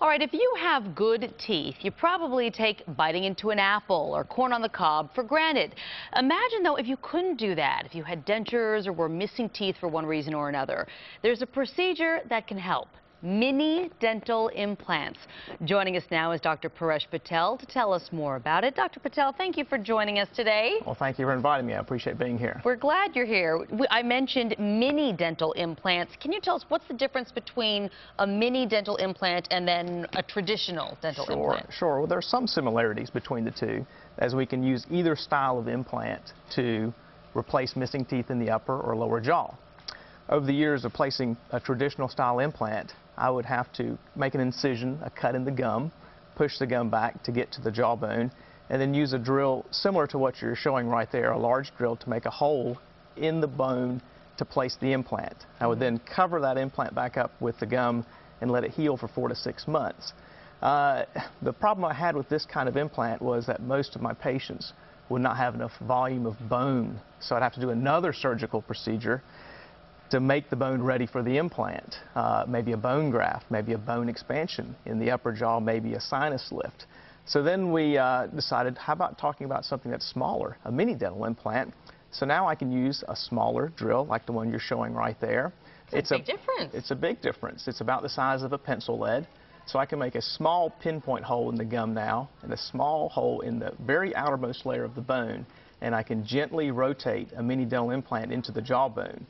All right, if you have good teeth, you probably take biting into an apple or corn on the cob for granted. Imagine, though, if you couldn't do that, if you had dentures or were missing teeth for one reason or another. There's a procedure that can help. Mini dental implants. Joining us now is Dr. Paresh Patel to tell us more about it. Dr. Patel, thank you for joining us today. Well, thank you for inviting me. I appreciate being here. We're glad you're here. I mentioned mini dental implants. Can you tell us what's the difference between a mini dental implant and then a traditional dental implant? Sure. Well, there are some similarities between the two, as we can use either style of implant to replace missing teeth in the upper or lower jaw. Over the years of placing a traditional style implant, I would have to make an incision, a cut in the gum, push the gum back to get to the jawbone, and then use a drill similar to what you're showing right there, a large drill to make a hole in the bone to place the implant. I would then cover that implant back up with the gum and let it heal for 4 to 6 months. The problem I had with this kind of implant was that most of my patients would not have enough volume of bone, so I'd have to do another surgical procedure to make the bone ready for the implant. Maybe a bone graft, maybe a bone expansion in the upper jaw, maybe a sinus lift. So then we decided, how about talking about something that's smaller, a mini dental implant. So now I can use a smaller drill like the one you're showing right there. It's a big difference. It's a big difference. It's about the size of a pencil lead. So I can make a small pinpoint hole in the gum now and a small hole in the very outermost layer of the bone, and I can gently rotate a mini dental implant into the jawbone.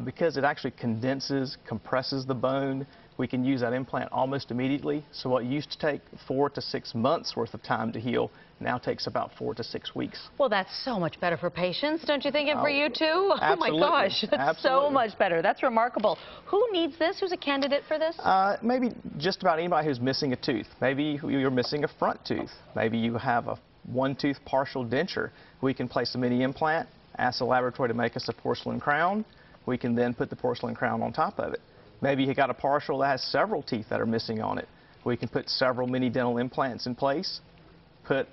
Because it actually condenses, compresses the bone, we can use that implant almost immediately. So what used to take 4 to 6 months worth of time to heal now takes about 4 to 6 weeks. Well, that's so much better for patients, don't you think, and for you too? Absolutely. Oh my gosh, that's so much better. That's remarkable. Who needs this? Who's a candidate for this? Maybe just about anybody who's missing a tooth. Maybe you're missing a front tooth. Maybe you have a one-tooth partial denture. We can place a mini implant, ask the laboratory to make us a porcelain crown. We can then put the porcelain crown on top of it. Maybe you got a partial that has several teeth that are missing on it. We can put several mini dental implants in place, put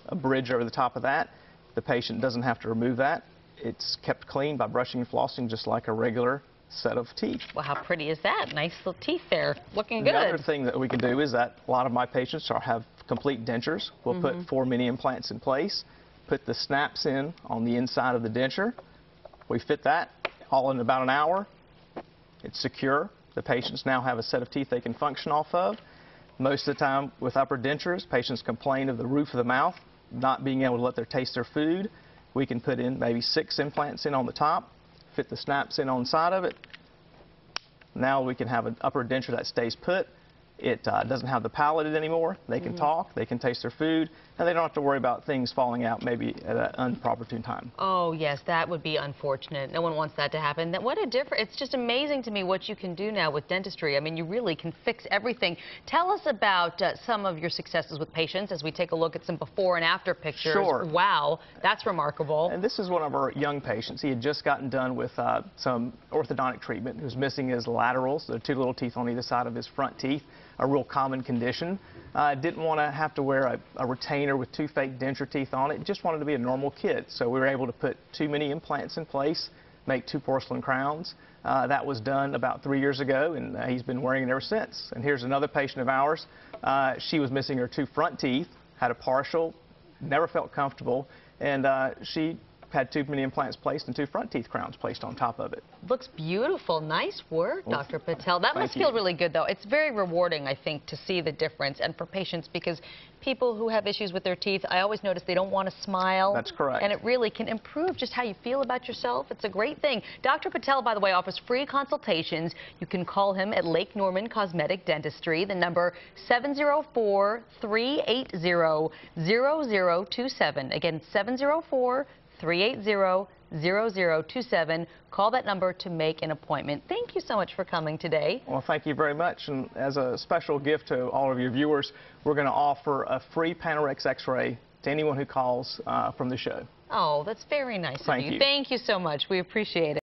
a bridge over the top of that. The patient doesn't have to remove that. It's kept clean by brushing and flossing just like a regular set of teeth. Well, how pretty is that? Nice little teeth there, looking good. The other thing that we can do is that a lot of my patients have complete dentures. We'll put 4 mini implants in place, put the snaps in on the inside of the denture. We fit that all in about an hour. It's secure. The patients now have a set of teeth they can function off of. Most of the time with upper dentures, patients complain of the roof of the mouth not being able to let them taste their food. We can put in maybe 6 implants in on the top, fit the snaps in on the side of it. Now we can have an upper denture that stays put. It doesn't have the palate anymore. They can talk, they can taste their food, and they don't have to worry about things falling out maybe at an unopportune time. Oh, yes, that would be unfortunate. No one wants that to happen. What a difference. It's just amazing to me what you can do now with dentistry. I mean, you really can fix everything. Tell us about some of your successes with patients as we take a look at some before and after pictures. Sure. Wow, that's remarkable. And this is one of our young patients. He had just gotten done with some orthodontic treatment. He was missing his laterals, the 2 little teeth on either side of his front teeth. A real common condition. Didn't want to have to wear a retainer with 2 fake denture teeth on it. Just wanted to be a normal kid. So we were able to put 2 mini implants in place, make 2 porcelain crowns. That was done about 3 years ago, and he's been wearing it ever since. And here's another patient of ours. She was missing her 2 front teeth, had a partial, never felt comfortable, and she had 2 mini implants placed and 2 front teeth crowns placed on top of it. Looks beautiful. Nice work, Well, Dr. Patel. That must feel really good, though. It's very rewarding, I think, to see the difference, and for patients, because people who have issues with their teeth, I always notice they don't want to smile. That's correct. And it really can improve just how you feel about yourself. It's a great thing. Dr. Patel, by the way, offers free consultations. You can call him at Lake Norman Cosmetic Dentistry. The number 704-380-0027. Again, 704-380-0027. Call that number to make an appointment. Thank you so much for coming today. Well, thank you very much. And as a special gift to all of your viewers, we're going to offer a free Panorex X-ray to anyone who calls from the show. Oh, that's very nice of you. Thank you. Thank you so much. We appreciate it.